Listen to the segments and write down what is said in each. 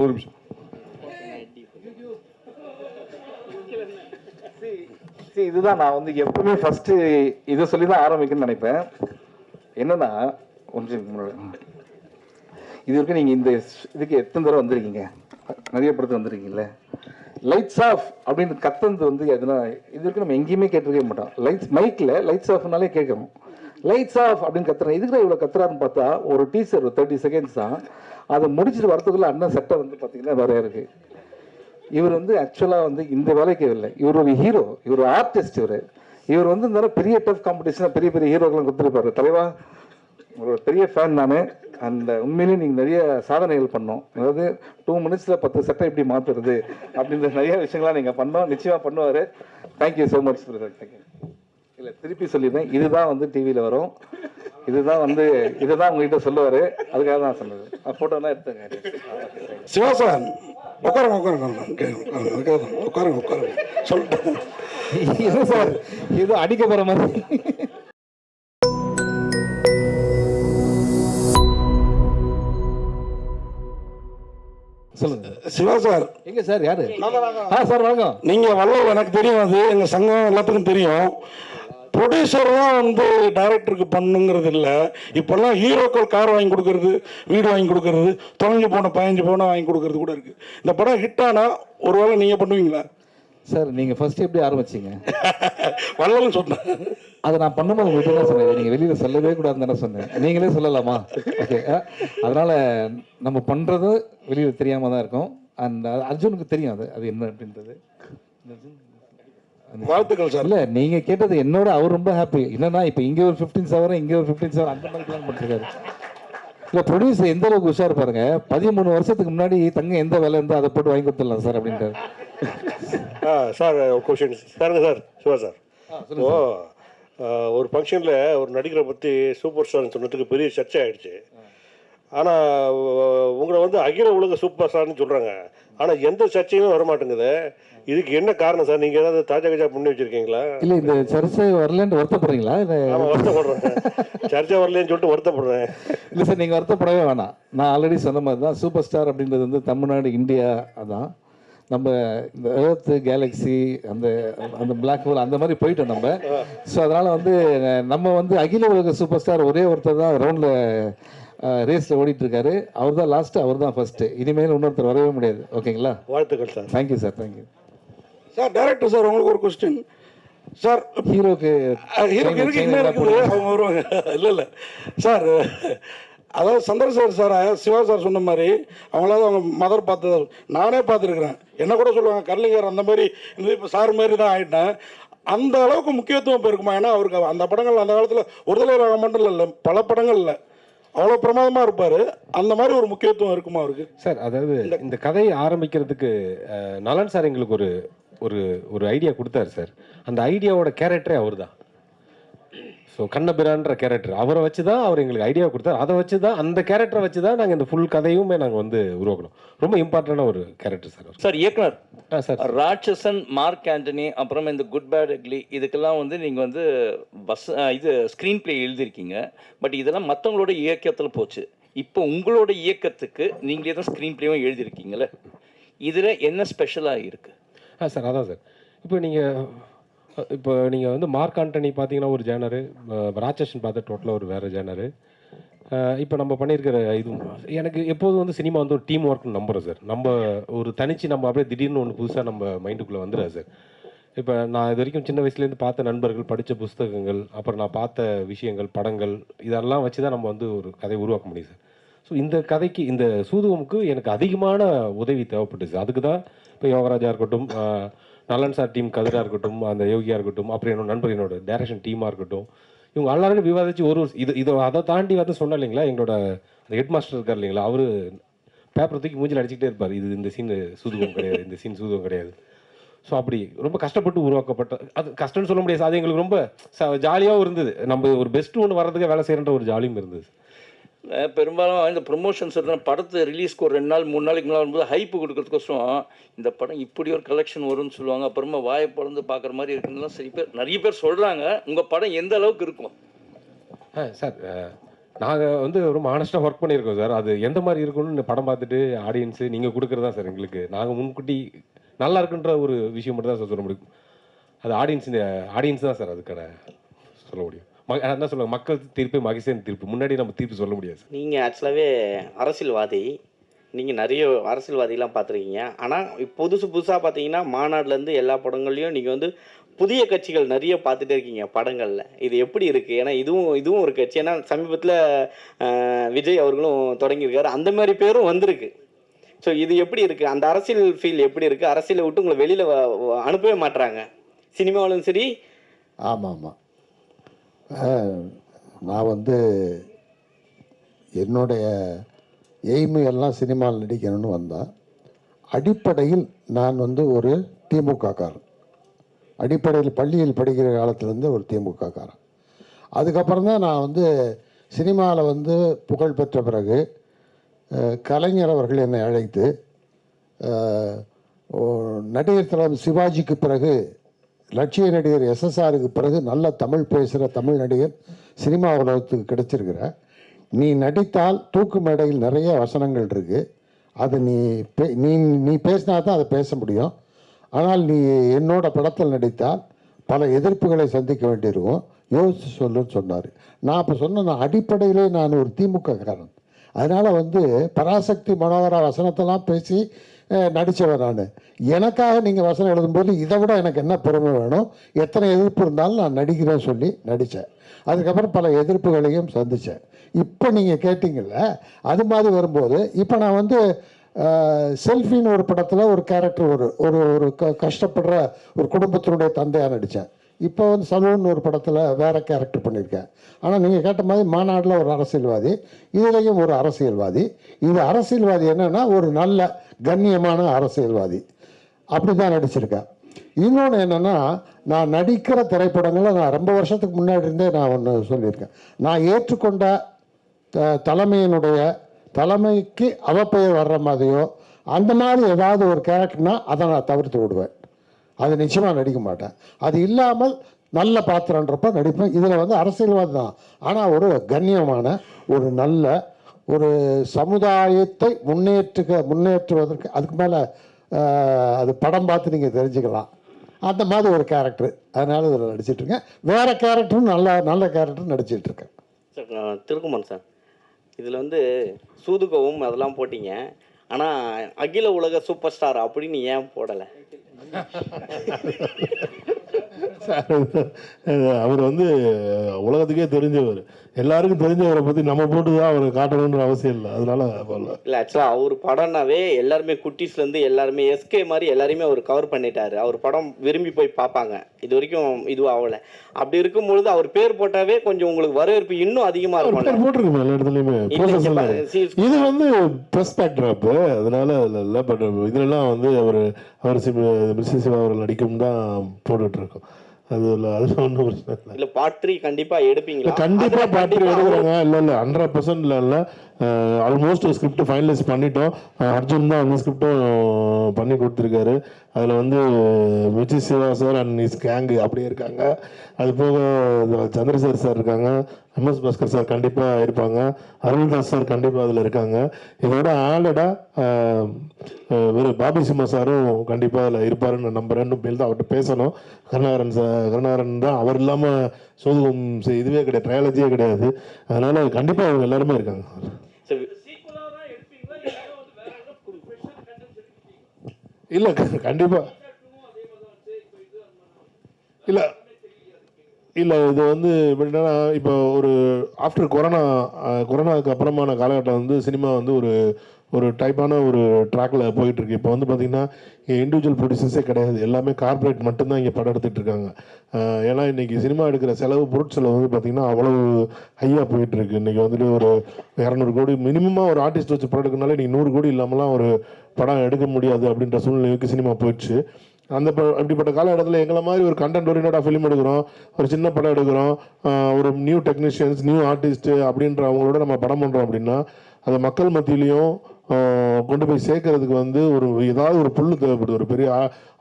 ஒரு நிமிஷம். இதுதான் நான் வந்து எப்பவுமே ஃபர்ஸ்ட் இதை சொல்லி தான் ஆரம்பிக்கணும்னு நினைப்பேன். என்னன்னா கொஞ்சம் இது வரைக்கும் நீங்கள் இந்த இதுக்கு எத்தனை தடவை வந்திருக்கீங்க? நிறைய படத்துக்கு வந்திருக்கீங்கல்ல. லைட்ஸ் ஆஃப் அப்படின்னு கத்துறது வந்து எதுனா இது வரைக்கும் நம்ம எங்கேயுமே கேட்டிருக்கவே மாட்டோம். லைட்ஸ் மைக்கில் லைட்ஸ் ஆஃப்னாலே கேட்குறோம். லைட்ஸ் ஆஃப் அப்படின்னு கத்துறேன். இதுக்கு இவ்வளோ கத்துறாருன்னு பார்த்தா ஒரு டீசர் ஒரு 30 செகண்ட்ஸ் தான். அதை முடிச்சுட்டு வரத்துக்குள்ள அண்ணன் சட்டை வந்து பார்த்தீங்கன்னா நிறைய இருக்குது. இவர் வந்து ஆக்சுவலாக வந்து இந்த வேலைக்கு இல்லை, இவர் ஒரு ஹீரோ, இவர் ஆர்டிஸ்ட். இவர் வந்து இந்த பெரிய டஃப் காம்படிஷனாக பெரிய பெரிய ஹீரோக்கெல்லாம் கொடுத்துருப்பாரு. தலைவா ஒரு பெரிய ஃபேன் நான். அந்த உண்மையிலேயே நீங்கள் நிறைய சாதனைகள் பண்ணோம். அதாவது 2 மினிட்ஸில் 10 சட்டை எப்படி மாற்றுறது அப்படின்ற நிறைய விஷயங்கள்லாம் நீங்கள் பண்ணோம். நிச்சயமாக பண்ணுவார். Thank you so much brother. Thank you. இல்லை திருப்பி சொல்லிடுறேன், இதுதான் வந்து டிவியில் வரும். இதுதான் வந்து இதுதான் உங்ககிட்ட சொல்லுவார். அதுக்காக தான் சொன்னது. ஃபோட்டோலாம் எடுத்துங்க. சிவா சார் உட்காருங்க சொல்லிட்டேன். இது சார் இது அடிக்க போகிற மாதிரி. சொல்லுங்க சிவா சார். எங்க சார் யாரு? சார் வாங்க. நீங்க வல்லவர் எனக்கு தெரியும், அது எங்க சங்கம் எல்லாத்துக்கும் தெரியும். ப்ரொடியூசர் தான் வந்து டைரக்டருக்கு பண்ணுங்கிறது இல்லை. இப்போல்லாம் ஹீரோக்கள் கார் வாங்கி கொடுக்கறது, வீடு வாங்கி கொடுக்கறது, தொலைஞ்சு போன 15 பவுனை வாங்கி கொடுக்கறது கூட இருக்கு. இந்த படம் ஹிட் ஆனா ஒருவேளை நீங்க பண்ணுவீங்களா சார்? நீங்க ஃபர்ஸ்ட் எப்படி ஆரம்பிச்சீங்க? வல்லவன் சொன்னேன். அதை நான் பண்ணும்போது உங்கள்கிட்ட தான் சொன்னேன். நீங்கள் வெளியில் சொல்லவே கூடாதுன்னு தானே சொன்னேன். நீங்களே சொல்லலாமா? ஓகே. அதனால் நம்ம பண்ணுறது வெளியில் தெரியாமல் தான் இருக்கும். அண்ட் அர்ஜுனுக்கு தெரியும் அது அது என்ன அப்படின்றது. வாழ்த்துக்கள் சார். இல்லை நீங்கள் கேட்டது என்னோட அவர் ரொம்ப ஹாப்பி. என்னன்னா இப்போ இங்கே ஒரு 15 hour இங்கே ஒரு 15 hour அந்த மாதிரி பிளான் பண்ணிருக்காரு. இல்லை ப்ரொடியூசர் எந்த அளவுக்கு உஷார் பாருங்க. 13 வருஷத்துக்கு முன்னாடி தங்க எந்த வேலை இருந்தால் அதை போட்டு வாங்கி கொடுத்துடலாம் சார் அப்படின்றாரு. சார் கொஸ்டின் சாருங்க சார். சிவா சார், ஒரு ஃபங்க்ஷனில் ஒரு நடிகரை பற்றி சூப்பர் ஸ்டார்னு சொன்னதுக்கு பெரிய சர்ச்சை ஆகிடுச்சு. ஆனால் உங்களை வந்து அகில உலக சூப்பர் ஸ்டார்னு சொல்கிறாங்க. ஆனால் எந்த சர்ச்சையுமே வரமாட்டேங்குது. இதுக்கு என்ன காரணம் சார்? நீங்கள் ஏதாவது தாஜா கஜா பண்ணி வச்சுருக்கீங்களா? இல்லை இந்த சர்ச்சை வரலன்னு வருத்தப்படுறீங்களா? ஆமாம் வருத்தப்படுறேன். சர்ச்சை வரலன்னு சொல்லிட்டு வருத்தப்படுறேன். இல்லை சார் நீங்கள் வருத்தப்படவே வேணாம். நான் ஆல்ரெடி சொன்ன மாதிரி தான் சூப்பர் ஸ்டார் அப்படின்றது வந்து தமிழ்நாடு இந்தியா அதான். நம்ம இந்த எர்த்து கேலக்ஸி அந்த அந்த பிளாக் ஹோல் அந்த மாதிரி போயிட்டோம் நம்ம. ஸோ அதனால் வந்து நம்ம வந்து அகில உலக சூப்பர் ஸ்டார் ஒரே ஒருத்தர் தான் ரவுண்டில் ரேஸில் ஓடிட்டுருக்காரு. அவர் தான் லாஸ்ட்டு, அவர் தான் ஃபஸ்ட்டு. இனிமேல் இன்னொருத்தர் வரவே முடியாது. ஓகேங்களா? வாழ்த்துக்கள் sir. Thank you sir. Thank you sir. Director sir உங்களுக்கு ஒரு கொஸ்டின் சார். ஹீரோக்கு என்ன இருக்குது அவங்க வருவாங்க. இல்லை சார், அதாவது சந்திரசேகர் சார் சிவா சார் சொன்ன மாதிரி அவங்களாவது அவங்க மதர் பார்த்தது நானே பார்த்துருக்குறேன். என்ன கூட சொல்லுவாங்க கர்லிங்கர் அந்த மாதிரி இந்த இப்போ சார் மாதிரி தான் ஆகிட்டேன். அந்த அளவுக்கு முக்கியத்துவம் இப்போ இருக்குமா? ஏன்னா அவருக்கு அந்த படங்கள் அந்த காலத்தில் ஒரு தலைவராக மட்டும் இல்லை, பல படங்கள் இல்லை, அவ்வளோ பிரமாதமாக இருப்பார். அந்த மாதிரி ஒரு முக்கியத்துவம் இருக்குமா அவருக்கு? சார் அதாவது இந்த கதையை ஆரம்பிக்கிறதுக்கு நலன் சார் எங்களுக்கு ஒரு ஒரு ஒரு ஐடியா கொடுத்தாரு சார். அந்த ஐடியாவோட கேரக்டரே அவர் தான். ஸோ கண்ணபிரான்ற கேரக்டர் அவரை வச்சு தான் அவர் எங்களுக்கு ஐடியா கொடுத்தாரு. அதை வச்சு தான் அந்த கேரக்டரை வச்சு தான் நாங்கள் இந்த ஃபுல் கதையுமே நாங்கள் வந்து உருவாக்கணும். ரொம்ப இம்பார்ட்டண்டான ஒரு கேரக்டர் சார். சார் இயக்குனர் சார் ராட்சசன், மார்க் ஆண்டனி, அப்புறம் இந்த குட் பேட் அக்லி இதுக்கெல்லாம் வந்து நீங்கள் வந்து இது ஸ்க்ரீன் பிளே எழுதியிருக்கீங்க. பட் இதெல்லாம் மற்றவங்களோட இயக்கத்தில் போச்சு. இப்போ உங்களோட இயக்கத்துக்கு நீங்களே தான் ஸ்க்ரீன் பிளேவும் எழுதியிருக்கீங்களே, இதில் என்ன ஸ்பெஷலாக இருக்குது? சார் அதான் சார். இப்போ நீங்கள் வந்து மார்க் ஆண்டனி பார்த்தீங்கன்னா ஒரு ஜேனரு, ராட்சசன் பார்த்து டோட்டலாக ஒரு வேறு ஜேனரு. இப்போ நம்ம பண்ணியிருக்கிற இது எனக்கு எப்போதும் வந்து சினிமா வந்து ஒரு டீம் ஒர்க்னு நம்புகிறேன் சார். நம்ம ஒரு தனிச்சு நம்ம அப்படியே திடீர்னு ஒன்று புதுசாக நம்ம மைண்டுக்குள்ளே வந்துடுறேன் சார். இப்போ நான் இது வரைக்கும் சின்ன வயசுலேருந்து பார்த்த நண்பர்கள், படித்த புஸ்தகங்கள், அப்புறம் நான் பார்த்த விஷயங்கள், படங்கள், இதெல்லாம் வச்சு தான் நம்ம வந்து ஒரு கதையை உருவாக்க முடியும் சார். ஸோ இந்த கதைக்கு இந்த சூதுவமுக்கு எனக்கு அதிகமான உதவி தேவைப்பட்டுச்சு. அதுக்கு தான் இப்போ யோகராஜா இருக்கட்டும், நலன் சார் டீம் கதிராக இருக்கட்டும், அந்த யோகியாக இருக்கட்டும், அப்புறம் என்னோட நண்பர் என்னோட டைரக்ஷன் டீமாக இருக்கட்டும், இவங்க எல்லாரும் விவாதிச்சு ஒரு இது அதை தாண்டி வந்து சொன்னேன் இல்லைங்களா, எங்களோட அந்த ஹெட் மாஸ்டர் இருக்கார் இல்லைங்களா, அவர் பேப்பர் தூக்கி மூஞ்சில் அடிச்சுக்கிட்டே இருப்பார். இது இந்த சீன் சூதுவம் கிடையாது, இந்த சீன் சூதுவம் கிடையாது. ஸோ அப்படி ரொம்ப கஷ்டப்பட்டு உருவாக்கப்பட்ட அது கஷ்டம்னு சொல்ல முடியாது. அது எங்களுக்கு ரொம்ப ஜாலியாகவும் இருந்தது. நம்ம ஒரு பெஸ்ட்டு ஒன்று வர்றதுக்கு வேலை செய்கிற ஒரு ஜாலியும் இருந்தது. பெரும்பாலும் இந்த ப்ரொமோஷன்ஸ் இருந்தால் படத்தை ரிலீஸ்க்கு ஒரு 2 நாள் 3 நாளைக்கு முன்னாடி வரும்போது ஹைப்பு கொடுக்கறதுக்கோசரம் இந்த படம் இப்படி ஒரு கலெக்ஷன் வரும்னு சொல்லுவாங்க. அப்புறமா வாயை பிறந்து பார்க்குற மாதிரி இருக்குன்னு நிறைய பேர் சொல்கிறாங்க. உங்கள் படம் எந்த அளவுக்கு இருக்கும்? சார் நாங்கள் வந்து ரொம்ப ஆனஸ்ட்டாக ஒர்க் பண்ணியிருக்கோம் சார். அது எந்த மாதிரி இருக்கும்னு படம் பார்த்துட்டு ஆடியன்ஸு நீங்கள் கொடுக்குறது தான் சார் எங்களுக்கு. நாங்கள் முன்கூட்டி நல்லா இருக்குன்ற ஒரு விஷயம் மட்டும் தான் சார் சொல்ல முடியும். அது ஆடியன்ஸ் தான் சார் அதுக்கான சொல்ல முடியும். என்ன சொல்லுவாங்க, மக்கள் தீர்ப்பு மகிழ்ச்சியான தீர்ப்பு. முன்னாடி நம்ம தீர்ப்பு சொல்ல முடியாது சார். நீங்கள் ஆக்சுவலாகவே அரசியல்வாதி, நீங்கள் நிறைய அரசியல்வாதிலாம் பார்த்துருக்கீங்க. ஆனால் புதுசாக பார்த்தீங்கன்னா மாநாடுலேருந்து எல்லா படங்கள்லையும் நீங்கள் வந்து புதிய கட்சிகள் நிறைய பார்த்துட்டே இருக்கீங்க படங்களில். இது எப்படி இருக்குது? ஏன்னா இதுவும் ஒரு கட்சி. ஏன்னா சமீபத்தில் விஜய் அவர்களும் தொடங்கியிருக்காரு, அந்த மாதிரி பேரும் வந்திருக்கு. ஸோ இது எப்படி இருக்குது? அந்த அரசியல் ஃபீல் எப்படி இருக்குது? அரசியலை விட்டு உங்களை வெளியில் அனுப்பவே மாட்டுறாங்க, சினிமாவிலும் சரி. ஆமாம் ஆமாம். நான் வந்து என்னுடைய எய்மு எல்லாம் சினிமாவில் நடிக்கணும்னு வந்தேன். அடிப்படையில் நான் வந்து ஒரு திமுககாரன். அடிப்படையில் பள்ளியில் படிக்கிற காலத்துலேருந்து ஒரு திமுககாரன். அதுக்கப்புறம் தான் நான் வந்து சினிமாவில் வந்து புகழ் பெற்ற பிறகு கலைஞர் அவர்கள் என்னை அழைத்து நடிகர் தலைவர் சிவாஜிக்கு பிறகு லட்சிய நடிகர் எஸ்எஸ்ஆருக்கு பிறகு நல்ல தமிழ் பேசுகிற தமிழ் நடிகர் சினிமா உலகத்துக்கு கிடைச்சிருக்கிற, நீ நடித்தால் தூக்கு மேடையில் நிறைய வசனங்கள் இருக்குது, அதை நீ பேசினா தான் அதை பேச முடியும். ஆனால் நீ என்னோட படத்தில் நடித்தால் பல எதிர்ப்புகளை சந்திக்க வேண்டியிருக்கும், யோசித்து சொல்லுன்னு சொன்னார். நான் அப்போ சொன்னேன், நான் அடிப்படையிலே நான் ஒரு திமுககாரன். அதனால் வந்து பராசக்தி மனோகரா வசனத்தெல்லாம் பேசி நடித்தவன் நான். எனக்காக நீங்கள் வசனம் எழுதும்போது இதை விட எனக்கு என்ன பெருமை வேணும்? எத்தனை எதிர்ப்பு இருந்தாலும் நான் நடிக்கிறேன்னு சொல்லி நடித்தேன். அதுக்கப்புறம் பல எதிர்ப்புகளையும் சந்தித்தேன். இப்போ நீங்கள் கேட்டிங்கல்ல, அது மாதிரி வரும்போது இப்போ நான் வந்து செல்ஃபின்னு ஒரு படத்தில் ஒரு கேரக்டர் ஒரு ஒரு கஷ்டப்படுற ஒரு குடும்பத்தினுடைய தந்தையாக நடித்தேன். இப்போ வந்து சலூன் ஒரு படத்தில் வேறு கேரக்டர் பண்ணியிருக்கேன். ஆனால் நீங்கள் கேட்ட மாதிரி மாநாட்டில் ஒரு அரசியல்வாதி, இதுலேயும் ஒரு அரசியல்வாதி. இது அரசியல்வாதி என்னென்னா ஒரு நல்ல கண்ணியமான அரசியல்வாதி, அப்படி தான் நடிச்சிருக்கேன். இன்னொன்று என்னென்னா, நான் நடிக்கிற திரைப்படங்களில் நான் ரொம்ப வருஷத்துக்கு முன்னாடி இருந்தே நான் ஒன்று சொல்லியிருக்கேன். நான் ஏற்றுக்கொண்ட தலைமைக்கு அவப்பெயர் வர்ற மாதிரியோ அந்த மாதிரி ஏதாவது ஒரு கேரக்டர்னா அதை நான் தவிர்த்து விடுவேன். அது நிச்சயமாக நடிக்க மாட்டேன். அது இல்லாமல் நல்ல பாத்திரன்றப்ப நடிப்பேன். இதில் வந்து அரசியல்வாதி தான், ஆனால் ஒரு கண்ணியமான ஒரு நல்ல ஒரு சமுதாயத்தை முன்னேற்றுவதற்கு அதுக்கு மேலே அது படம் பார்த்து நீங்கள் தெரிஞ்சுக்கலாம். அந்த மாதிரி ஒரு கேரக்டர், அதனால் இதில் நடிச்சிட்ருக்கேன். வேறு கேரக்டரும் நல்ல கேரக்டரும் நடிச்சிட்ருக்கேன். சார் திருக்குமன் சார், இதில் வந்து சூதுகவும் அதெல்லாம் போட்டிங்க, ஆனால் அகில உலக சூப்பர் ஸ்டார் அப்படின்னு ஏன் போடலை? அவர் வந்து உலகத்துக்கே தெரிஞ்சவர், எல்லாருக்கும் தெரிஞ்சவரை பற்றி நம்ம போட்டு தான் அவரை காட்டணுன்ற அவசியம் இல்லை, அதனால இல்லை. ஆக்சுவலாக அவர் படம்னாவே எல்லாருமே குட்டீஸ்லேருந்து எல்லாருமே எஸ்கே மாதிரி எல்லாருமே அவர் கவர் பண்ணிட்டாரு. அவர் படம் விரும்பி போய் பார்ப்பாங்க. இது வரைக்கும் இதுவும் ஆகலை. அப்படி இருக்கும்பொழுது அவர் பேர் போட்டாவே கொஞ்சம் உங்களுக்கு வரவேற்பு இன்னும் அதிகமாக இருக்கும். போட்டிருக்கோம் எல்லா இடத்துலையுமே. இது வந்து ப்ரெஸ் பேக்ட்ராப், அதனால இல்லை. பட் இதுலலாம் வந்து அவர் சிவா அவர்கள் நடிக்கும் தான் போட்டுட்டு இருக்கோம். அது இல்லை, அதில் ஒன்றும் பிரச்சனை இல்லை. இல்லை பார்ட் 3 கண்டிப்பாக எடுப்பீங்களா? கண்டிப்பாக பார்ட் 3 எடுக்கிறாங்க. இல்லை 100% இல்லை. ஆல்மோஸ்ட் ஸ்கிரிப்ட் ஃபைனலைஸ் பண்ணிட்டோம். அர்ஜுன் தான் அந்த ஸ்கிரிப்டும் பண்ணி கொடுத்துருக்காரு. அதில் வந்து Vijay Siva sir and his gang அப்படியே இருக்காங்க. அது போக சந்திரசேகர் சார் இருக்காங்க, எம்எஸ் பாஸ்கர் சார் கண்டிப்பாக இருப்பாங்க, அருள்தாஸ் சார் கண்டிப்பாக அதில் இருக்காங்க. இதோட ஆல்ரெடாக பாபி சிம்மா சாரும் கண்டிப்பாக அதில் இருப்பாருன்னு நம்புறேன்னு தான் அவர்கிட்ட பேசணும். கருணாகரன் தான், அவர் இல்லாமல் சோதுகம் இதுவே கிடையாது, ட்ரையாலஜியே கிடையாது. அதனால் கண்டிப்பாக அவங்க எல்லாருமே இருக்காங்க. இல்லை கண்டிப்பாக இல்லை. இது வந்து எப்படின்னா, இப்போ ஒரு ஆஃப்டர் கொரோனாவுக்கு அப்புறமான காலகட்டம் வந்து சினிமா வந்து ஒரு டைப்பான ஒரு ட்ராக்ல போயிட்டுருக்கு. இப்போ வந்து பார்த்திங்கன்னா இண்டிவிஜுவல் ப்ரொடியூசர்ஸே கிடையாது, எல்லாமே கார்பரேட் மட்டும்தான் இங்கே படம் எடுத்துகிட்டு இருக்காங்க. ஏன்னா இன்றைக்கி சினிமா எடுக்கிற பொருட்செலவு வந்து பார்த்திங்கன்னா அவ்வளவு ஹையாக போயிட்டுருக்கு. இன்றைக்கி வந்துட்டு ஒரு 200 கோடி மினிமமாக ஒரு ஆர்டிஸ்ட் வச்சு படம் எடுக்கனாலே இன்றைக்கி 100 கோடி இல்லாமலாம் ஒரு படம் எடுக்க முடியாது அப்படின்ற சூழ்நிலைக்கு சினிமா போயிடுச்சு. அப்படிப்பட்ட காலகட்டத்தில் எங்களை மாதிரி ஒரு கண்டென்ட் ஓரியன்டாக ஃபிலிம் எடுக்கிறோம், ஒரு சின்ன படம் எடுக்கிறோம், ஒரு நியூ டெக்னீஷியன்ஸ், நியூ ஆர்டிஸ்ட்டு அப்படின்ற அவங்களோட நம்ம படம் பண்ணுறோம் அப்படின்னா, அது மக்கள் மத்தியிலையும் கொண்டு போய் சேர்க்கறதுக்கு வந்து ஏதாவது ஒரு புல்லு தேவைப்படுது. ஒரு பெரிய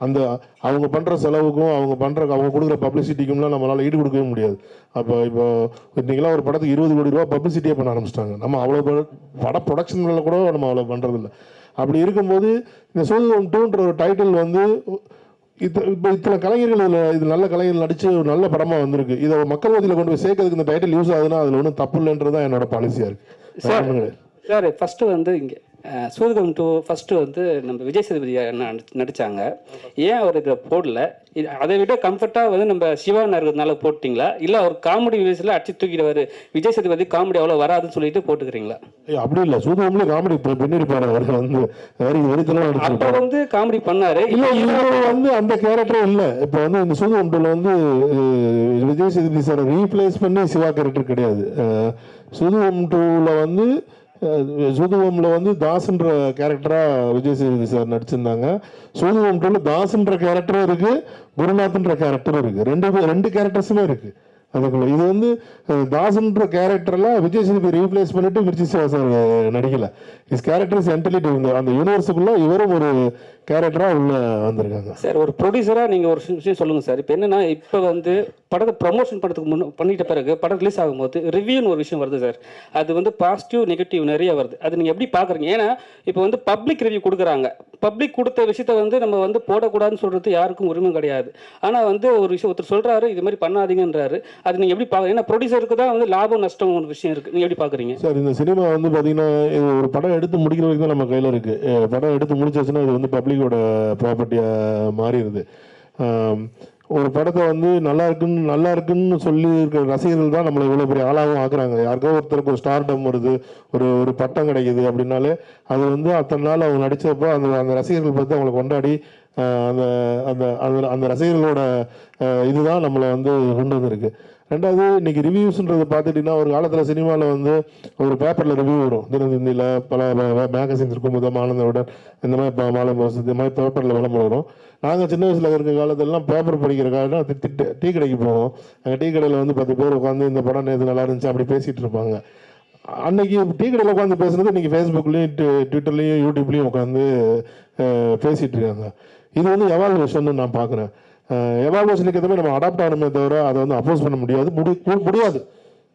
அந்த அவங்க பண்ணுற செலவுக்கும் அவங்க கொடுக்குற பப்ளிசிட்டிக்கும்லாம் நம்மளால் ஈடு கொடுக்கவே முடியாது. அப்போ இப்போ இன்றைக்கெல்லாம் ஒரு படத்துக்கு 20 கோடி ரூபா பப்ளிசிட்டியே பண்ண ஆரம்பிச்சிட்டாங்க. நம்ம அவ்வளோ பட ப்ரொடக்ஷனில் கூட நம்ம அவ்வளோ பண்ணுறதில்ல. அப்படி இருக்கும்போது இந்த சூதுகம் 2ன்ற ஒரு டைட்டில் வந்து இப்போ இத்தனை கலைஞர்கள் இது நல்ல கலைஞர்கள் நடித்து ஒரு நல்ல படமாக வந்திருக்கு. இதை மக்கள் மத்தியில் கொண்டு போய் சேர்க்கறதுக்கு இந்த டைட்டில் யூஸ் ஆகுதுன்னா அதில் ஒன்றும் தப்பு இல்லைன்றது தான் என்னோட பாலிசியாக இருக்குது. சார் ஃபஸ்ட்டு வந்து இங்கே சூதுகம் 2 ஃபஸ்ட்டு வந்து நம்ம விஜய் சேதுபதி நடித்தாங்க. ஏன் அவர் இதை போடல? அதை விட கம்ஃபர்ட்டாக வந்து நம்ம சிவா இருக்கிறதுனால போட்டிங்களா, இல்லை அவர் காமெடி வியூஸில் அடிச்சு தூக்கிடுவார், விஜய் சேதுபதி காமெடி அவ்வளோ வராதுன்னு சொல்லிட்டு போட்டுக்கிறீங்களா? அப்படி இல்லை, சூதுகம்ல காமெடி பின்னிருப்பாரு. அவர் வந்து அப்போ வந்து காமெடி பண்ணாரு. இல்லை வந்து அந்த கேரக்டரும் இல்லை. இப்போ வந்து இந்த சூதுகம் 2ல வந்து விஜய் சேதுபதி சார் ரீப்ளேஸ் பண்ணி சிவா கேரக்டர் கிடையாது. சூதுகம் 2ல வந்து சூதுகம்ல வந்து தாஸ்ன்ற கேரக்டராக விஜய் சேதுபதி சார் நடிச்சிருந்தாங்க. சூதுகம் 2ல தாஸ்ன்ற கேரக்டரும் இருக்கு, குருநாத்ன்ற கேரக்டரும் இருக்கு. ரெண்டு கேரக்டர்ஸுமே இருக்கு அதுக்குள்ள. இது வந்து தாஸ்ன்ற கேரக்டர்ல விஜய் சேதுபதி ரீப்ளேஸ் பண்ணிட்டு மிர்ச்சி சிவா சார் நடிக்கல. இஸ் கேரக்டர் இஸ் என்டர்லி அந்த யூனிவர்ஸுக்குள்ள இவரும் ஒரு கேரக்டராக உள்ள வந்திருக்காங்க. சார் ஒரு ப்ரொடியூசராக நீங்கள் ஒரு விஷயம் சொல்லுங்கள் சார். இப்போ என்னென்னா, இப்போ வந்து படத்தை ப்ரமோஷன் பண்ணுறதுக்கு பண்ணிட்ட பிறகு படம் ரிலீஸ் ஆகும்போது ரிவ்யூன்னு ஒரு விஷயம் வருது சார். அது வந்து பாசிட்டிவ் நெகட்டிவ் நிறைய வருது. அது நீங்கள் எப்படி பார்க்குறீங்க? ஏன்னா இப்போ வந்து பப்ளிக் ரிவ்யூ கொடுக்குறாங்க. பப்ளிக் கொடுத்த விஷயத்த வந்து நம்ம வந்து போடக்கூடாதுன்னு சொல்கிறது யாருக்கும் உரிமை கிடையாது. ஆனால் வந்து ஒரு விஷயம் ஒருத்தர் சொல்கிறாரு, இது மாதிரி பண்ணாதீங்கன்றாரு. அது நீங்கள் எப்படி பார்க்குறீங்க? ஏன்னா ப்ரொடியூசருக்கு தான் வந்து லாபம் நஷ்டம் ஒரு விஷயம் இருக்குது. நீங்கள் எப்படி பார்க்குறீங்க சார்? இந்த சினிமா வந்து பார்த்தீங்கன்னா ஒரு படம் எடுத்து முடிக்கிற வரைக்கும் தான் நம்ம கையில் இருக்குது. படம் எடுத்து முடிச்சாச்சுன்னா இது வந்து பப்ளிக்கோட ப்ராப்பர்ட்டியாக மாறிடுது. ஒரு படத்தை வந்து நல்லா இருக்குன்னு சொல்லி இருக்கிற ரசிகர்கள் தான் நம்மளை இவ்வளோ பெரிய ஆளாகவும் ஆக்குறாங்க. யாருக்கோ ஒருத்தருக்கு ஒரு ஸ்டார்டம் வருது, ஒரு பட்டம் கிடைக்குது அப்படின்னாலே அது வந்து அத்தனை நாள் அவங்க நடித்தப்போ அந்த ரசிகர்கள் பார்த்து அவங்களை கொண்டாடி அந்த அந்த அந்த ரசிகர்களோட இதுதான் நம்மளை வந்து கொண்டு வந்திருக்கு. ரெண்டாவது, இன்னைக்கு ரிவ்யூஸ்ன்றது பார்த்துட்டிங்கன்னா ஒரு காலத்தில் சினிமாவில் வந்து ஒரு பேப்பரில் ரிவ்யூ வரும். தினத்தந்தியில் பல மேகசின்ஸ் இருக்கும், முதல் ஆனந்தவுடன் இந்த மாதிரி மாலை மாதம் இந்த மாதிரி பேப்பரில் விளம்பரம் வரும். நாங்கள் சின்ன வயசில் இருக்கிற காலத்திலலாம் பேப்பர் படிக்கிறக்காக டீ கடைக்கு போவோம். அங்கே டீ கடையில் வந்து 10 பேர் உட்காந்து இந்த படம் நேற்று நல்லா இருந்துச்சு அப்படி பேசிகிட்டு இருப்பாங்க. அன்னைக்கு டீ கடையில் உட்காந்து பேசுறது இன்றைக்கி ஃபேஸ்புக்லேயும் ட்விட்டர்லேயும் யூடியூப்லேயும் உட்காந்து பேசிகிட்டு இருக்காங்க. இது வந்து எவால்வேஷன் நான் பார்க்குறேன். எவால்வேஷனுக்கு எதுவுமே நம்ம அடாப்ட் ஆகணுமே தவிர அதை வந்து அப்போஸ் பண்ண முடியாது.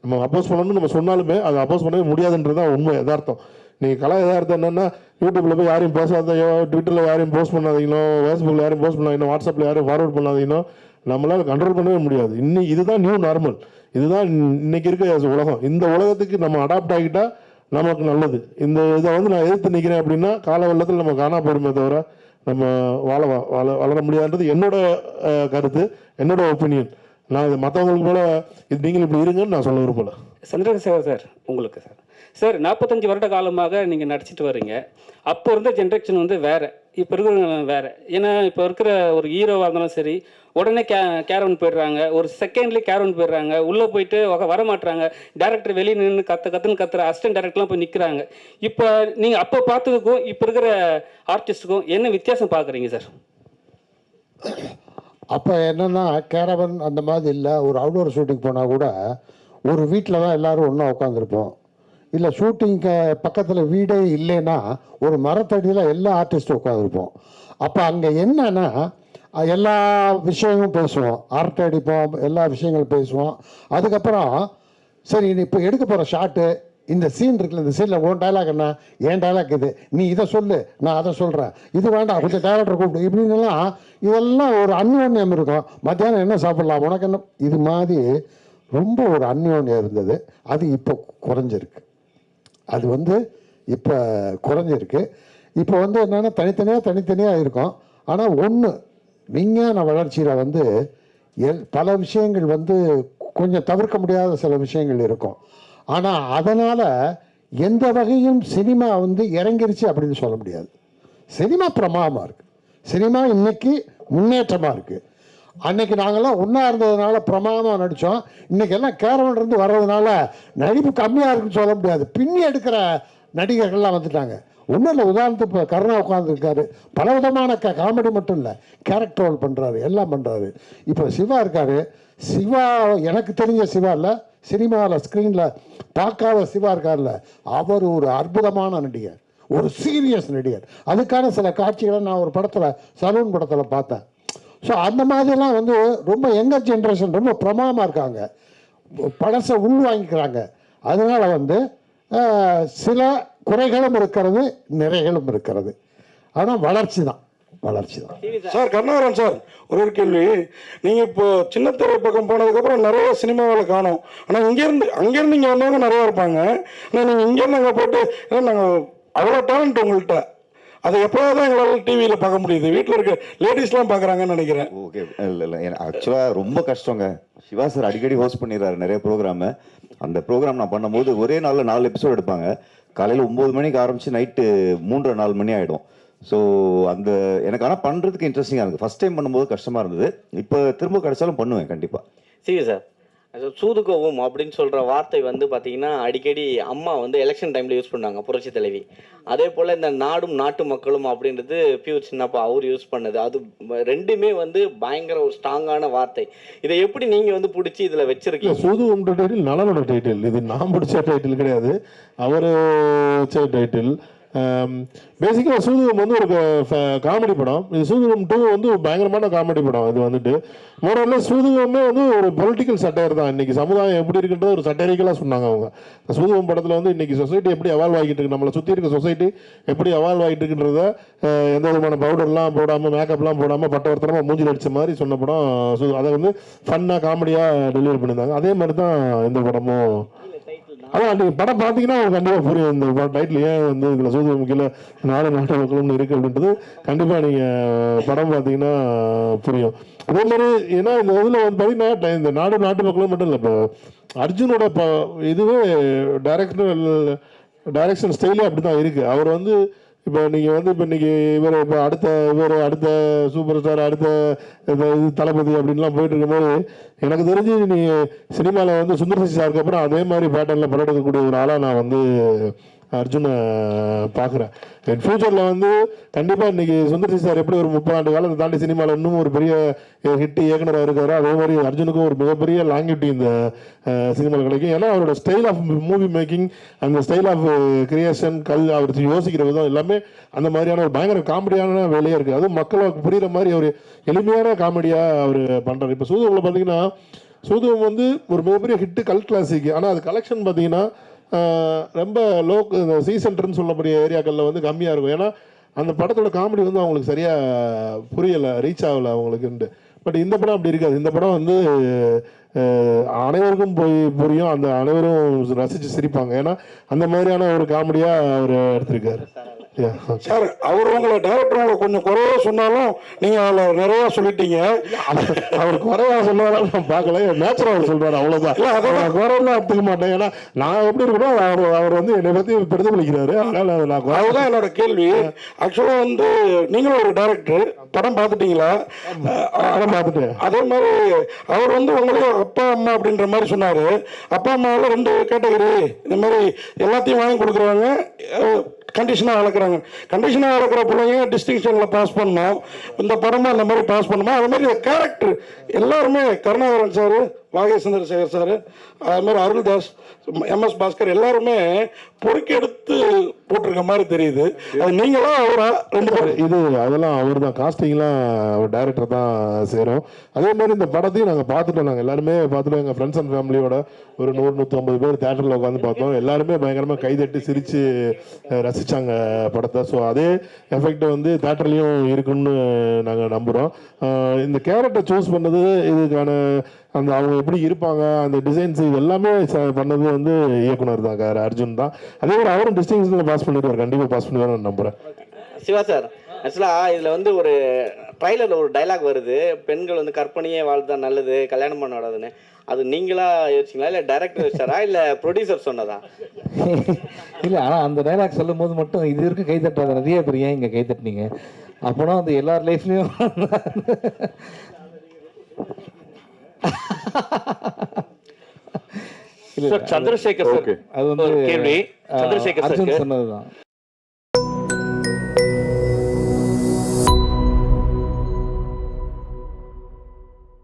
நம்ம அப்போஸ் பண்ணணும்னு நம்ம சொன்னாலுமே அதை அப்போஸ் பண்ணவே முடியாதுன்றது தான் உண்மை, யதார்த்தம். நீங்கள் கலை யதார்த்தம் என்னென்னா, யூடியூப்பில் போய் யாரையும் பேசாதையோ, ட்விட்டரில் யாரையும் போஸ்ட் பண்ணாதீங்களோ, ஃபேஸ்புக்கில் யாரையும் போஸ்ட் பண்ணாதீங்களோ, வாட்ஸ்அப்பில் யாரையும் ஃபார்வர்ட் பண்ணாதீங்களோ நம்மளால் கண்ட்ரோல் பண்ணவே முடியாது. இதுதான் நியூ நார்மல். இதுதான் இன்னைக்கு இருக்க உலகம். இந்த உலகத்துக்கு நம்ம அடாப்ட் ஆகிட்டால் நமக்கு நல்லது. இதை வந்து நான் எதிர்த்து நிற்கிறேன் அப்படின்னா கால வெள்ளத்தில் நம்ம காணா போடுமே தவிர நம்ம வளர முடியாதுன்றது என்னோட கருத்து, என்னோட ஒப்பீனியன். நான் இது மற்றவங்களுக்கு போல இது நீங்கள் இப்படி இருங்கன்னு நான் சொல்ல விரும்பல. சந்திரசேகர் சார், உங்களுக்கு சார் 45 வருட காலமாக நீங்கள் நடிச்சிட்டு வரீங்க. அப்போ இருந்த ஜென்ரேஷன் வந்து வேறு, இப்போ இருக்கிற வேறு. ஏன்னா இப்போ இருக்கிற ஒரு ஹீரோவாக இருந்தாலும் சரி, உடனே கேரவன் போயிடுறாங்க, ஒரு செகண்ட்லேயே கேரவன் போயிடுறாங்க, உள்ளே போயிட்டு வரமாட்டுறாங்க. டேரக்டர் வெளியே நின்று கத்துன்னு கத்துற அசிஸ்டன்ட் டேரக்டர்லாம் போய் நிற்கிறாங்க. இப்போ நீங்கள் அப்போ பார்த்ததுக்கும் இப்போ இருக்கிற ஆர்டிஸ்ட்டுக்கும் என்ன வித்தியாசம் பார்க்குறீங்க சார்? அப்போ என்னென்னா கேரவன் அந்த மாதிரி இல்லை. ஒரு அவுடோர் ஷூட்டிங் போனால் கூட ஒரு வீட்டில் தான் எல்லோரும் ஒன்றா உட்காந்துருப்போம். இல்லை ஷூட்டிங்க்கு பக்கத்தில் வீடே இல்லைன்னா ஒரு மரத்தடியில் எல்லா ஆர்டிஸ்ட்டும் உட்காந்துருப்போம். அப்போ அங்கே என்னன்னா எல்லா விஷயமும் பேசுவோம், அரட்டை அடிப்போம், எல்லா விஷயங்களும் பேசுவோம். அதுக்கப்புறம் சரி இப்போ எடுக்க போகிற ஷாட்டு, இந்த சீன் இருக்குல்ல, இந்த சீனில் உன் டைலாக் என்ன, என் டைலாக் இது, நீ இதை சொல்லு, நான் அதை சொல்கிறேன், இது வேண்டாம் கொஞ்சம் டைரக்டர் கூப்பிடு, இப்படின்னுலாம் இதெல்லாம் ஒரு அந்யோன்யம் இருக்கும். மத்தியானம் என்ன சாப்பிட்லாம், உனக்கு என்ன, இது மாதிரி ரொம்ப ஒரு அந்யோன்யம் இருந்தது. அது இப்போ குறைஞ்சிருக்கு. அது வந்து இப்போ குறைஞ்சிருக்கு. இப்போ வந்து என்னென்னா தனித்தனியாக இருக்கும். ஆனால் ஒன்று, விஞ்ஞான வளர்ச்சியில் வந்து பல விஷயங்கள் வந்து கொஞ்சம் தவிர்க்க முடியாத சில விஷயங்கள் இருக்கும். ஆனால் அதனால் எந்த வகையும் சினிமா வந்து இறங்கிருச்சு அப்படின்னு சொல்ல முடியாது. சினிமா பிரமாதமாக இருக்குது. சினிமா இன்னைக்கு முன்னேற்றமாக இருக்குது. அன்னைக்கு நாங்கள்லாம் ஒன்றா இருந்ததுனால பிரமாதமாக நடித்தோம். இன்றைக்கி எல்லாம் கேரவன்லேருந்து வர்றதுனால நடிப்பு கம்மியாக இருக்குன்னு சொல்ல முடியாது. பின்னி எடுக்கிற நடிகர்கள்லாம் வந்துட்டாங்க. ஒன்றும் இல்லை, உதாரணத்துக்கு இப்போ கருணா உட்காந்துருக்காரு, பல விதமான காமெடி மட்டும் இல்லை, கேரக்டர் ரோல் பண்ணுறாரு, எல்லாம் பண்ணுறாரு. இப்போ சிவா இருக்கார். சிவா எனக்கு தெரிஞ்ச சிவா இல்லை, சினிமாவில் ஸ்க்ரீனில் பார்க்காத சிவா இருக்கார்ல, அவர் ஒரு அற்புதமான நடிகர், ஒரு சீரியஸ் நடிகர். அதுக்கான சில காட்சிகளை நான் ஒரு படத்தில், சலூன் படத்தில் பார்த்தேன். ஸோ அந்த மாதிரிலாம் வந்து ரொம்ப யங்கர் ஜென்ரேஷன் ரொம்ப பிரமாதமாக இருக்காங்க, பழசை உள்வாங்கிக்கிறாங்க. அதனால் வந்து சில குறைகளும் இருக்கிறது, நிறைகளும் இருக்கிறது. ஆனால் வளர்ச்சி தான். சார் கருணாகரன் சார், ஒரு கேள்வி. நீங்கள் இப்போ சின்னத்திரை பக்கம் போனதுக்கப்புறம் நிறைய சினிமாவில் காணும். ஆனால் அங்கேருந்து இங்கே வந்தவங்க நிறையா இருப்பாங்க. ஆனால் நீங்கள் இங்கேருந்து அங்கே போட்டு, ஏன்னா நாங்கள் அவ்வளோ டேலண்ட் உங்கள்கிட்ட, அதை எப்போதான் தான் எங்களால் டிவியில் பார்க்க முடியுது. வீட்டில் இருக்க லேடிஸ்லாம் பார்க்குறாங்கன்னு நினைக்கிறேன். ஓகே, இல்லை ஆக்சுவலாக ரொம்ப கஷ்டங்க. சிவா சார் அடிக்கடி ஹோஸ்ட் பண்ணிடுறாரு நிறைய ப்ரோக்ராமு. அந்த ப்ரோக்ராம் நான் பண்ணும்போது ஒரே நாளில் 4 எபிசோட் எடுப்பாங்க. காலையில் 9 மணிக்கு ஆரம்பித்து நைட்டு 3-4 மணி ஆகிடும். ஸோ அந்த எனக்கு ஆனால் பண்ணுறதுக்கு இன்ட்ரெஸ்டிங்காக இருக்குது. ஃபஸ்ட் டைம் பண்ணும்போது கஷ்டமாக இருந்தது. இப்போ திரும்ப கிடைச்சாலும் பண்ணுவேன் கண்டிப்பாக. சரி சார், சூதுகவும் அப்படின்னு சொல்கிற வார்த்தை வந்து பார்த்தீங்கன்னா அடிக்கடி அம்மா வந்து எலெக்ஷன் டைமில் யூஸ் பண்ணாங்க, புரட்சி தலைவி. அதே போல் இந்த நாடும் நாட்டு மக்களும் அப்படின்றது பியூர் சின்னப்பா அவர் யூஸ் பண்ணது. அது ரெண்டுமே வந்து பயங்கர ஒரு ஸ்ட்ராங்கான வார்த்தை. இதை எப்படி நீங்கள் வந்து பிடிச்சி இதில் வச்சிருக்கீங்க? சூதுகம் டைட்டில் நலனோட டைட்டில், இது நான் பிடிச்ச டைட்டில் கிடையாது, அவர் வச்ச டைட்டில். பேசிக்காக சூதுகம் வந்து ஒரு காமெடி படம். இது சூதுகம் 2 வந்து ஒரு பயங்கரமான காமெடி படம். இது வந்துட்டு மோரல்ல சூதுகமே வந்து ஒரு பொலிட்டிக்கல் சட்டையர் தான். இன்னைக்கு சமுதாயம் எப்படி இருக்குன்றது ஒரு சட்டரிக்கலாக சொன்னாங்க அவங்க. சூதுகம் படத்தில் வந்து இன்னைக்கு சொசைட்டி எப்படி அவால்வ் ஆகிட்டு இருக்கு, நம்மளை சுற்றி இருக்க சொசைட்டி எப்படி அவால்வ் ஆகிட்டு இருக்குன்றத எந்த விதமான பவுடர்லாம் போடாமல், மேக்கப்லாம் போடாமல், பட்டவர்த்தனமாக மூஞ்சில் அடித்த மாதிரி சொன்ன படம். அதை வந்து ஃபன்னாக காமெடியாக டெலிவரி பண்ணியிருந்தாங்க. அதே மாதிரி தான் இந்த படமும். அதான் நீங்கள் படம் பார்த்தீங்கன்னா கண்டிப்பாக புரியும் இந்த டைட்டில் ஏன் வந்து இதில் சூதுகம் கீழே நாடு நாட்டு மக்களும் இருக்குது அப்படின்றது. கண்டிப்பாக நீங்கள் படம் பார்த்தீங்கன்னா புரியும். அதே மாதிரி ஏன்னா இந்த இதில் வந்து பார்த்தீங்கன்னா இந்த நாடு நாட்டு மக்களும் மட்டும் இல்லை, இப்போ அர்ஜுனோட இதுவே டைரக்ஷன் ஸ்டைலே அப்படி தான் இருக்குது. அவர் வந்து இப்போ நீங்கள் வந்து இப்போ இன்றைக்கி இப்போ அடுத்த சூப்பர் ஸ்டார், அடுத்த இது தளபதி அப்படின்லாம் போயிட்டு இருக்கும்போது எனக்கு தெரிஞ்சு நீ சினிமாவில் வந்து சுந்தரசி சாருக்கு அப்புறம் அதே மாதிரி பேட்டர்னில் படம் எடுக்கக்கூடிய ஒரு ஆளாக நான் வந்து அர்ஜுனை பார்க்குறேன். என் ஃபியூச்சரில் வந்து கண்டிப்பாக இன்றைக்கி சுந்தர்சி சார் எப்படி ஒரு 30 ஆண்டு காலத்தை தாண்டி சினிமாவில் இன்னும் ஒரு பெரிய ஹிட் இயக்குனராக இருக்காரோ அதே மாதிரி அர்ஜுனுக்கும் ஒரு மிகப்பெரிய லாங்கிவிட்டி இந்த சினிமாவில் கிடைக்கும். ஏன்னா அவரோட ஸ்டைல் ஆஃப் மூவி மேக்கிங், அந்த ஸ்டைல் ஆஃப் கிரியேஷன், அவர் யோசிக்கிற விதம் எல்லாமே அந்த மாதிரியான ஒரு பயங்கர காமெடியான வேலையாக இருக்குது. அதுவும் மக்களுக்கு புரிகிற மாதிரி ஒரு எளிமையான காமெடியாக அவர் பண்ணுறாரு. இப்போ சூதுகமில் பார்த்தீங்கன்னா சூதுகம் வந்து ஒரு மிகப்பெரிய ஹிட்டு, கல் கிளாசிக். ஆனால் அது கலெக்ஷன் பார்த்தீங்கன்னா ரொம்ப இந்த சி சென்டர்னு சொல்லக்கூடிய ஏரியாக்களில் வந்து கம்மியாக இருக்கும். ஏன்னா அந்த படத்தோட காமெடி வந்து அவங்களுக்கு சரியாக புரியலை, ரீச் ஆகலை அவங்களுக்குன்ட்டு. பட் இந்த படம் அப்படி இருக்காது. இந்த படம் வந்து அனைவருக்கும் போய் புரியும், அந்த அனைவரும் ரசித்து சிரிப்பாங்க. ஏன்னா அந்த மாதிரியான ஒரு காமெடியாக அவர் எடுத்திருக்காரு. சார் அவர் உங்களை டைரக்டர் உங்களை கொஞ்சம் குறைவா சொன்னாலும் நீங்கள் அதில் நிறையா சொல்லிட்டீங்க. அவர் குறைவா சொன்னாலும் நான் பார்க்கல, நேச்சுரல் அவர் சொல்கிறார், அவ்வளோதான். இல்லை அதை நான் குறையெல்லாம் எடுத்துக்க மாட்டேன். ஏன்னா நான் எப்படி இருக்கணும் அவர் வந்து என்னை பற்றி பிரதிபலிக்கிறாரு. அதனால் அதுதான் என்னோட கேள்வி. ஆக்சுவலாக வந்து நீங்களும் ஒரு டைரக்டர், படம் பார்த்துட்டீங்களா? படம் பார்த்துட்டு அதே மாதிரி அவர் வந்து உங்களுக்கு அப்பா அம்மா அப்படின்ற மாதிரி சொன்னார். அப்பா அம்மாவில் 2 கேட்டகரி, இந்த மாதிரி எல்லாத்தையும் வாங்கி கொடுக்குறாங்க, கண்டிஷனாக வளர்க்குறாங்க. கண்டிஷனாக வளர்க்குற பிள்ளைங்க டிஸ்டிங்ஷனில் பாஸ் பண்ணோம். இந்த படமும் அந்த மாதிரி பாஸ் பண்ணுமா? அது மாதிரி கேரக்டர் எல்லாருமே, கருணாகரன் சார், வாகை சந்திரசேகர் சார், அது மாதிரி அருள்தாஸ், MS பாஸ்கர் எல்லாருமே பொறுக்கி எடுத்து போட்டிருக்க மாதிரி தெரியுது. அது நீங்களா அவரா? 2 பேரும் இது அதெல்லாம் அவர் தான், காஸ்டிங்லாம் அவர் டைரக்டர் தான் செய்கிறோம். அதே மாதிரி இந்த படத்தையும் நாங்கள் பார்த்துட்டோம். நாங்கள் எல்லாருமே பார்த்துட்டோம். எங்கள் ஃப்ரெண்ட்ஸ் அண்ட் ஃபேமிலியோட ஒரு 100-150 பேர் தேட்டரில் உட்காந்து பார்த்தோம். எல்லாருமே பயங்கரமாக கைதட்டி சிரித்து ரசித்தாங்க படத்தை. ஸோ அதே எஃபெக்ட் வந்து தேட்டர்லேயும் இருக்குன்னு நாங்கள் நம்புகிறோம். இந்த கேரக்டர் சூஸ் பண்ணது, இதுக்கான அந்த அவங்க எப்படி இருப்பாங்க, அந்த டிசைன்ஸ், இது எல்லாமே பண்ணது வந்து இயக்குனர் தான், அர்ஜுன் தான். அதே மாதிரி அவரும் டிஸ்டிங்ஷனில் பாஸ் பண்ணிடுவார், கண்டிப்பாக பாஸ் பண்ணுவார் நான் நம்புகிறேன். சிவா சார், ஆக்சுவலாக இதில் வந்து ஒரு ட்ரைலரில் ஒரு டைலாக் வருது, பெண்கள் வந்து கற்பனையே வாழ்ந்தா நல்லது, கல்யாணம் பண்ண விடாதுன்னு. அது நீங்களா யோசிச்சிங்களா, இல்லை டைரக்டர் வச்சாரா, இல்லை ப்ரொடியூசர் சொன்னதா? இல்லை, ஆனால் அந்த டைலாக் சொல்லும் போது மட்டும் இது வரைக்கும் கை தட்டாத நிறைய பேர் ஏன் இங்கே கை தட்டினீங்க? அப்போனா வந்து எல்லார் லைஃப்லையும் சந்திரசேகர் சார், அது வந்து கேள்வி. சந்திரசேகர் அர்ஜுன் சொன்னதுதான்.